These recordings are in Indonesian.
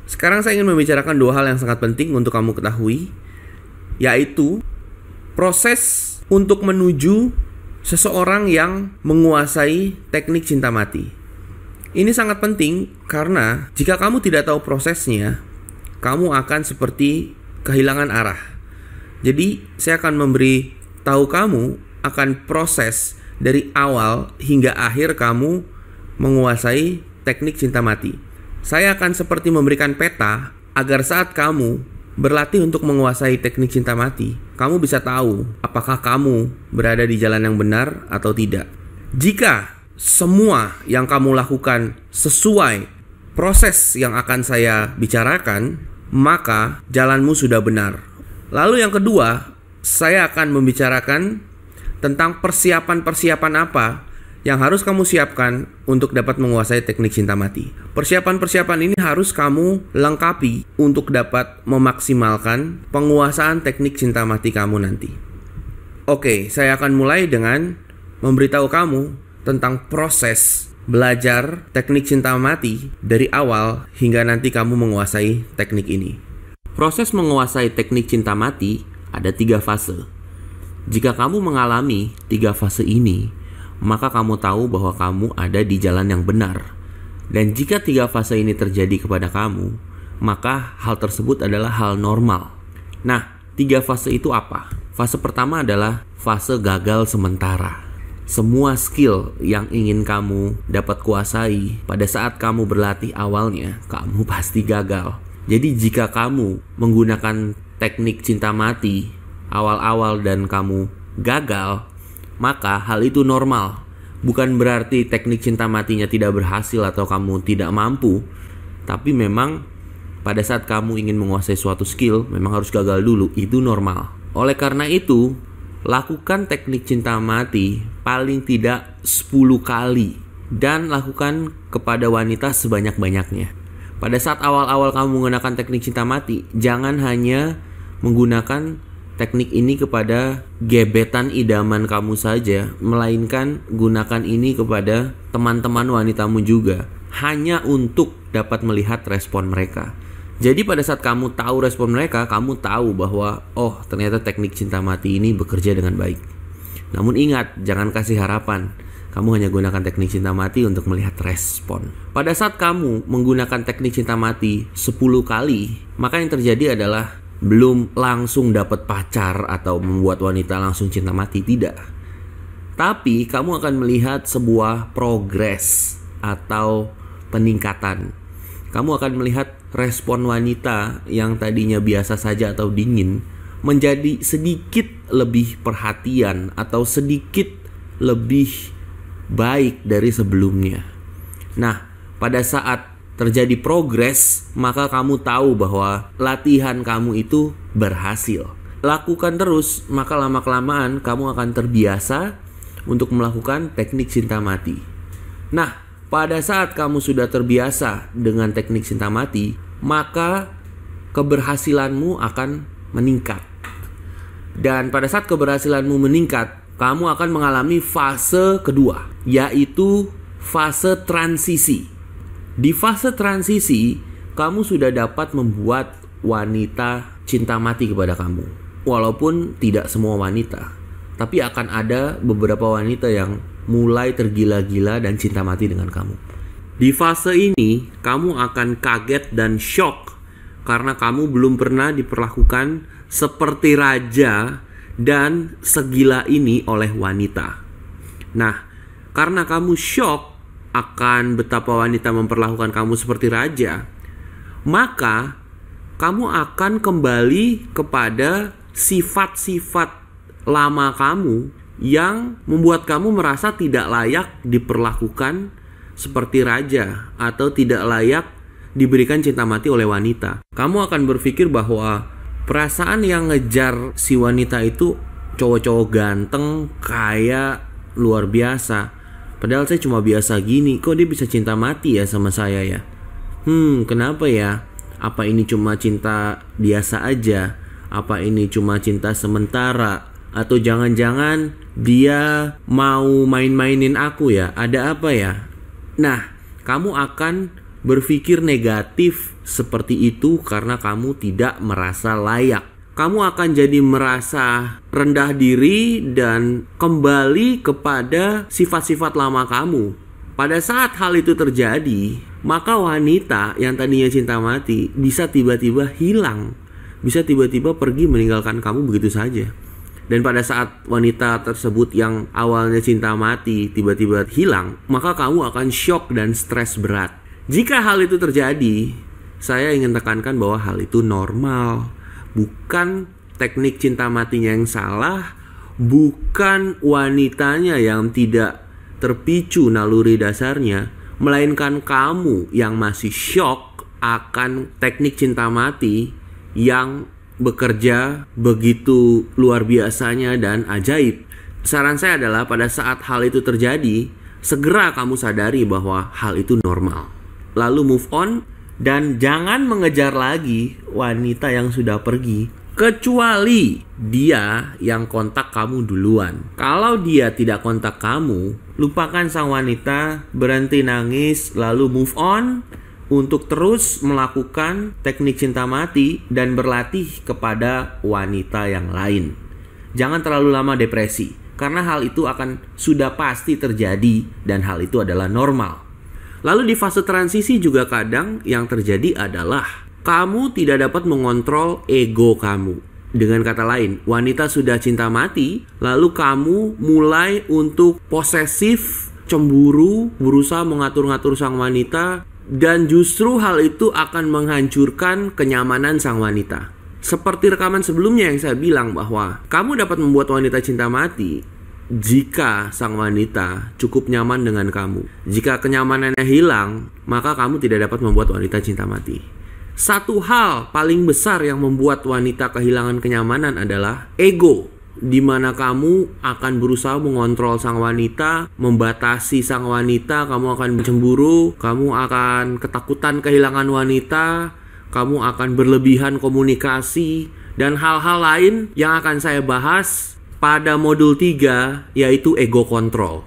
Sekarang saya ingin membicarakan dua hal yang sangat penting untuk kamu ketahui, yaitu proses untuk menuju seseorang yang menguasai teknik cinta mati. Ini sangat penting karena jika kamu tidak tahu prosesnya, kamu akan seperti kehilangan arah. Jadi saya akan memberi tahu kamu akan proses dari awal hingga akhir kamu menguasai teknik cinta mati. Saya akan seperti memberikan peta agar saat kamu berlatih untuk menguasai teknik cinta mati, kamu bisa tahu apakah kamu berada di jalan yang benar atau tidak. Jika semua yang kamu lakukan sesuai proses yang akan saya bicarakan, maka jalanmu sudah benar. Lalu yang kedua, saya akan membicarakan tentang persiapan-persiapan apa yang harus kamu siapkan untuk dapat menguasai teknik cinta mati. Persiapan-persiapan ini harus kamu lengkapi untuk dapat memaksimalkan penguasaan teknik cinta mati kamu nanti. Oke, saya akan mulai dengan memberitahu kamu tentang proses belajar teknik cinta mati dari awal hingga nanti kamu menguasai teknik ini. Proses menguasai teknik cinta mati ada 3 fase. Jika kamu mengalami 3 fase ini, maka kamu tahu bahwa kamu ada di jalan yang benar. Dan jika 3 fase ini terjadi kepada kamu, maka hal tersebut adalah hal normal. Nah, 3 fase itu apa? Fase pertama adalah fase gagal sementara. Semua skill yang ingin kamu dapat kuasai pada saat kamu berlatih awalnya, kamu pasti gagal. Jadi jika kamu menggunakan teknik cinta mati awal-awal dan kamu gagal, maka hal itu normal. Bukan berarti teknik cinta matinya tidak berhasil atau kamu tidak mampu, tapi memang pada saat kamu ingin menguasai suatu skill, memang harus gagal dulu. Itu normal. Oleh karena itu, lakukan teknik cinta mati paling tidak 10 kali dan lakukan kepada wanita sebanyak-banyaknya. Pada saat awal-awal kamu menggunakan teknik cinta mati, jangan hanya menggunakan teknik ini kepada gebetan idaman kamu saja, melainkan gunakan ini kepada teman-teman wanitamu juga, hanya untuk dapat melihat respon mereka. Jadi pada saat kamu tahu respon mereka, kamu tahu bahwa oh, ternyata teknik cinta mati ini bekerja dengan baik. Namun ingat, jangan kasih harapan. Kamu hanya gunakan teknik cinta mati untuk melihat respon. Pada saat kamu menggunakan teknik cinta mati 10 kali, maka yang terjadi adalah belum langsung dapat pacar atau membuat wanita langsung cinta mati, tidak. Tapi kamu akan melihat sebuah progres atau peningkatan. Kamu akan melihat respon wanita yang tadinya biasa saja atau dingin menjadi sedikit lebih perhatian atau sedikit lebih baik dari sebelumnya. Nah, pada saat terjadi progres, maka kamu tahu bahwa latihan kamu itu berhasil. Lakukan terus, maka lama-kelamaan kamu akan terbiasa untuk melakukan teknik cinta mati. Nah, pada saat kamu sudah terbiasa dengan teknik cinta mati, maka keberhasilanmu akan meningkat. Dan pada saat keberhasilanmu meningkat, kamu akan mengalami fase kedua, yaitu fase transisi. Di fase transisi, kamu sudah dapat membuat wanita cinta mati kepada kamu. Walaupun tidak semua wanita, tapi akan ada beberapa wanita yang mulai tergila-gila dan cinta mati dengan kamu. Di fase ini, kamu akan kaget dan shock karena kamu belum pernah diperlakukan seperti raja dan segila ini oleh wanita. Nah, karena kamu shock akan betapa wanita memperlakukan kamu seperti raja, maka kamu akan kembali kepada sifat-sifat lama kamu yang membuat kamu merasa tidak layak diperlakukan seperti raja atau tidak layak diberikan cinta mati oleh wanita. Kamu akan berpikir bahwa perasaan yang ngejar si wanita itu cowok-cowok ganteng, kaya, luar biasa. Padahal saya cuma biasa gini, kok dia bisa cinta mati ya sama saya ya? Kenapa ya? Apa ini cuma cinta biasa aja? Apa ini cuma cinta sementara? Atau jangan-jangan dia mau main-mainin aku ya? Ada apa ya? Nah, kamu akan berpikir negatif seperti itu karena kamu tidak merasa layak. Kamu akan jadi merasa rendah diri dan kembali kepada sifat-sifat lama kamu. Pada saat hal itu terjadi, maka wanita yang tadinya cinta mati bisa tiba-tiba hilang. Bisa tiba-tiba pergi meninggalkan kamu begitu saja. Dan pada saat wanita tersebut yang awalnya cinta mati tiba-tiba hilang, maka kamu akan syok dan stres berat. Jika hal itu terjadi, saya ingin tekankan bahwa hal itu normal. Bukan teknik cinta matinya yang salah, bukan wanitanya yang tidak terpicu naluri dasarnya, melainkan kamu yang masih syok akan teknik cinta mati yang bekerja begitu luar biasanya dan ajaib. Saran saya adalah pada saat hal itu terjadi, segera kamu sadari bahwa hal itu normal. Lalu move on. Dan jangan mengejar lagi wanita yang sudah pergi, kecuali dia yang kontak kamu duluan. Kalau dia tidak kontak kamu, lupakan sang wanita, berhenti nangis, lalu move on untuk terus melakukan teknik cinta mati dan berlatih kepada wanita yang lain. Jangan terlalu lama depresi, karena hal itu akan sudah pasti terjadi dan hal itu adalah normal. Lalu di fase transisi juga kadang yang terjadi adalah kamu tidak dapat mengontrol ego kamu. Dengan kata lain, wanita sudah cinta mati, lalu kamu mulai untuk posesif, cemburu, berusaha mengatur-ngatur sang wanita, dan justru hal itu akan menghancurkan kenyamanan sang wanita. Seperti rekaman sebelumnya yang saya bilang bahwa kamu dapat membuat wanita cinta mati jika sang wanita cukup nyaman dengan kamu. Jika kenyamanannya hilang, maka kamu tidak dapat membuat wanita cinta mati. Satu hal paling besar yang membuat wanita kehilangan kenyamanan adalah ego, di mana kamu akan berusaha mengontrol sang wanita, membatasi sang wanita, kamu akan cemburu, kamu akan ketakutan kehilangan wanita, kamu akan berlebihan komunikasi, dan hal-hal lain yang akan saya bahas pada modul 3, yaitu ego control.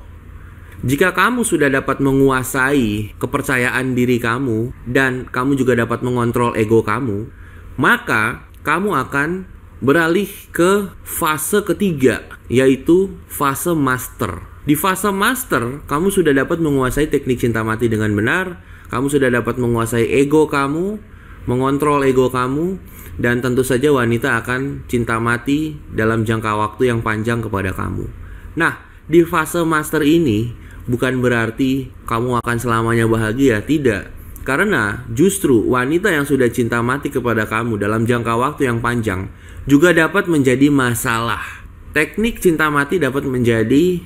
Jika kamu sudah dapat menguasai kepercayaan diri kamu dan kamu juga dapat mengontrol ego kamu, maka kamu akan beralih ke fase ketiga, yaitu fase master. Di fase master, kamu sudah dapat menguasai teknik cinta mati dengan benar, kamu sudah dapat menguasai ego kamu, mengontrol ego kamu, dan tentu saja wanita akan cinta mati dalam jangka waktu yang panjang kepada kamu. Nah, di fase master ini bukan berarti kamu akan selamanya bahagia, tidak. Karena justru wanita yang sudah cinta mati kepada kamu dalam jangka waktu yang panjang juga dapat menjadi masalah. Teknik cinta mati dapat menjadi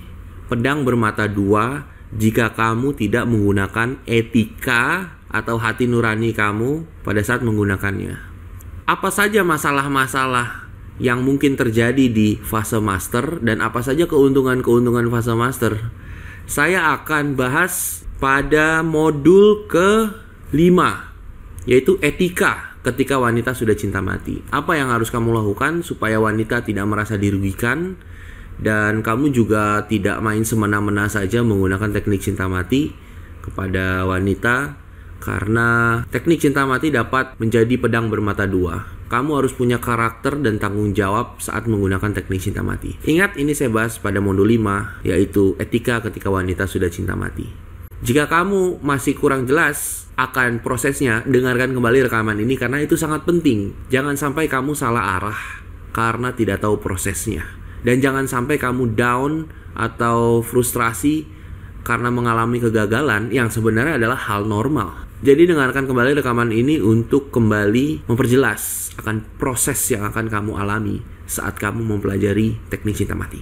pedang bermata dua jika kamu tidak menggunakan etika atau hati nurani kamu pada saat menggunakannya. Apa saja masalah-masalah yang mungkin terjadi di fase master dan apa saja keuntungan-keuntungan fase master, saya akan bahas pada modul ke-5, yaitu etika ketika wanita sudah cinta mati. Apa yang harus kamu lakukan supaya wanita tidak merasa dirugikan dan kamu juga tidak main semena-mena saja menggunakan teknik cinta mati kepada wanita. Karena teknik cinta mati dapat menjadi pedang bermata dua. Kamu harus punya karakter dan tanggung jawab saat menggunakan teknik cinta mati. Ingat, ini saya bahas pada modul 5, yaitu etika ketika wanita sudah cinta mati. Jika kamu masih kurang jelas akan prosesnya, dengarkan kembali rekaman ini karena itu sangat penting. Jangan sampai kamu salah arah karena tidak tahu prosesnya. Dan jangan sampai kamu down atau frustrasi karena mengalami kegagalan yang sebenarnya adalah hal normal. Jadi dengarkan kembali rekaman ini untuk kembali memperjelas akan proses yang akan kamu alami saat kamu mempelajari teknik cinta mati.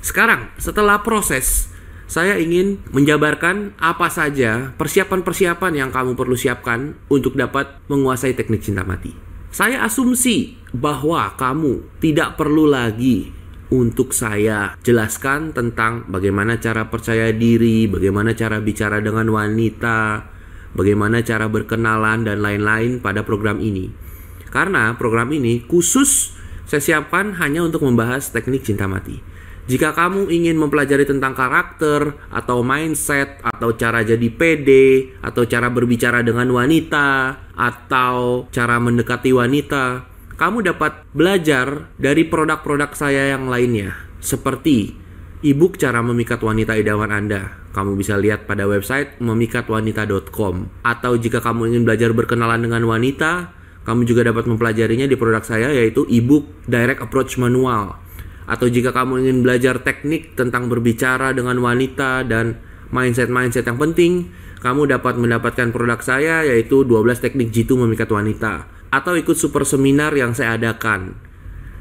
Sekarang, setelah proses, saya ingin menjabarkan apa saja persiapan-persiapan yang kamu perlu siapkan untuk dapat menguasai teknik cinta mati. Saya asumsi bahwa kamu tidak perlu lagi untuk saya jelaskan tentang bagaimana cara percaya diri, bagaimana cara bicara dengan wanita, bagaimana cara berkenalan dan lain-lain pada program ini. Karena program ini khusus saya siapkan hanya untuk membahas teknik cinta mati. Jika kamu ingin mempelajari tentang karakter, atau mindset, atau cara jadi pede, atau cara berbicara dengan wanita, atau cara mendekati wanita, kamu dapat belajar dari produk-produk saya yang lainnya. Seperti e-book cara memikat wanita idaman Anda. Kamu bisa lihat pada website memikatwanita.com. Atau jika kamu ingin belajar berkenalan dengan wanita, kamu juga dapat mempelajarinya di produk saya, yaitu e-book Direct Approach Manual. Atau jika kamu ingin belajar teknik tentang berbicara dengan wanita dan mindset-mindset yang penting, kamu dapat mendapatkan produk saya, yaitu 12 teknik jitu memikat wanita. Atau ikut super seminar yang saya adakan.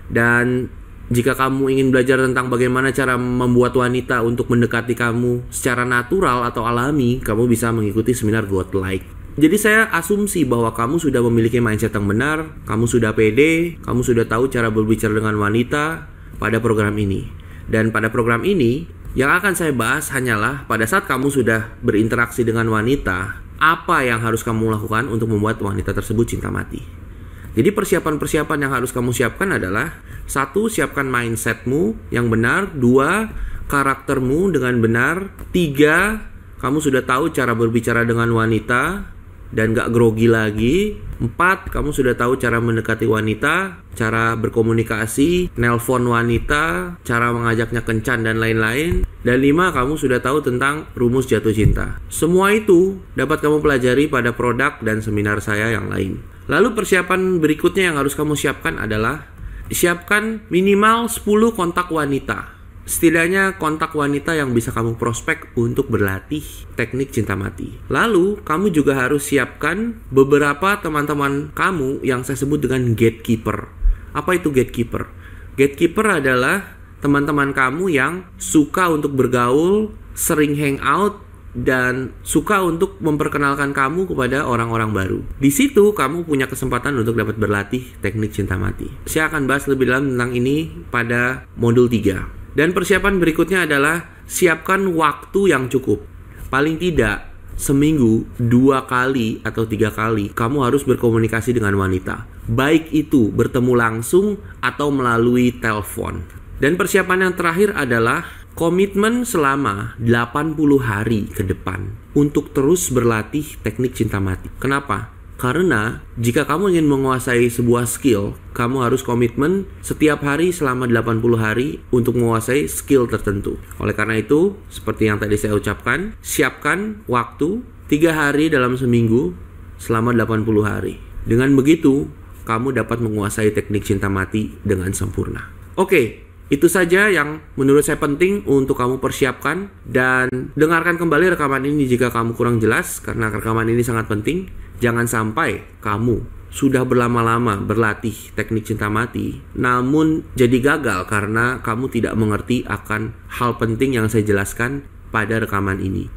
Dan jika kamu ingin belajar tentang bagaimana cara membuat wanita untuk mendekati kamu secara natural atau alami, kamu bisa mengikuti seminar Godlike. Jadi saya asumsi bahwa kamu sudah memiliki mindset yang benar, kamu sudah pede, kamu sudah tahu cara berbicara dengan wanita pada program ini. Dan pada program ini, yang akan saya bahas hanyalah pada saat kamu sudah berinteraksi dengan wanita, apa yang harus kamu lakukan untuk membuat wanita tersebut cinta mati. Jadi persiapan-persiapan yang harus kamu siapkan adalah: 1. Siapkan mindsetmu yang benar. 2. Karaktermu dengan benar. 3. Kamu sudah tahu cara berbicara dengan wanita dan gak grogi lagi. 4. Kamu sudah tahu cara mendekati wanita, cara berkomunikasi, nelpon wanita, cara mengajaknya kencan dan lain-lain. Dan 5. Kamu sudah tahu tentang rumus jatuh cinta. Semua itu dapat kamu pelajari pada produk dan seminar saya yang lain. Lalu persiapan berikutnya yang harus kamu siapkan adalah siapkan minimal 10 kontak wanita. Setidaknya kontak wanita yang bisa kamu prospek untuk berlatih teknik cinta mati. Lalu, kamu juga harus siapkan beberapa teman-teman kamu yang saya sebut dengan gatekeeper. Apa itu gatekeeper? Gatekeeper adalah teman-teman kamu yang suka untuk bergaul, sering hangout, dan suka untuk memperkenalkan kamu kepada orang-orang baru. Di situ kamu punya kesempatan untuk dapat berlatih teknik cinta mati. Saya akan bahas lebih dalam tentang ini pada modul 3. Dan persiapan berikutnya adalah siapkan waktu yang cukup. Paling tidak seminggu 2 kali atau 3 kali kamu harus berkomunikasi dengan wanita. Baik itu bertemu langsung atau melalui telepon. Dan persiapan yang terakhir adalah komitmen selama 80 hari ke depan untuk terus berlatih teknik cinta mati. Kenapa? Karena jika kamu ingin menguasai sebuah skill, kamu harus komitmen setiap hari selama 80 hari untuk menguasai skill tertentu. Oleh karena itu, seperti yang tadi saya ucapkan, siapkan waktu 3 hari dalam seminggu selama 80 hari. Dengan begitu, kamu dapat menguasai teknik cinta mati dengan sempurna. Oke, itu saja yang menurut saya penting untuk kamu persiapkan. Dan dengarkan kembali rekaman ini jika kamu kurang jelas, karena rekaman ini sangat penting. Jangan sampai kamu sudah berlama-lama berlatih teknik cinta mati, namun jadi gagal karena kamu tidak mengerti akan hal penting yang saya jelaskan pada rekaman ini.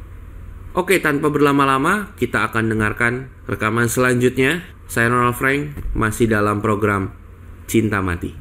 Oke, tanpa berlama-lama, kita akan dengarkan rekaman selanjutnya. Saya Ronald Frank, masih dalam program Cinta Mati.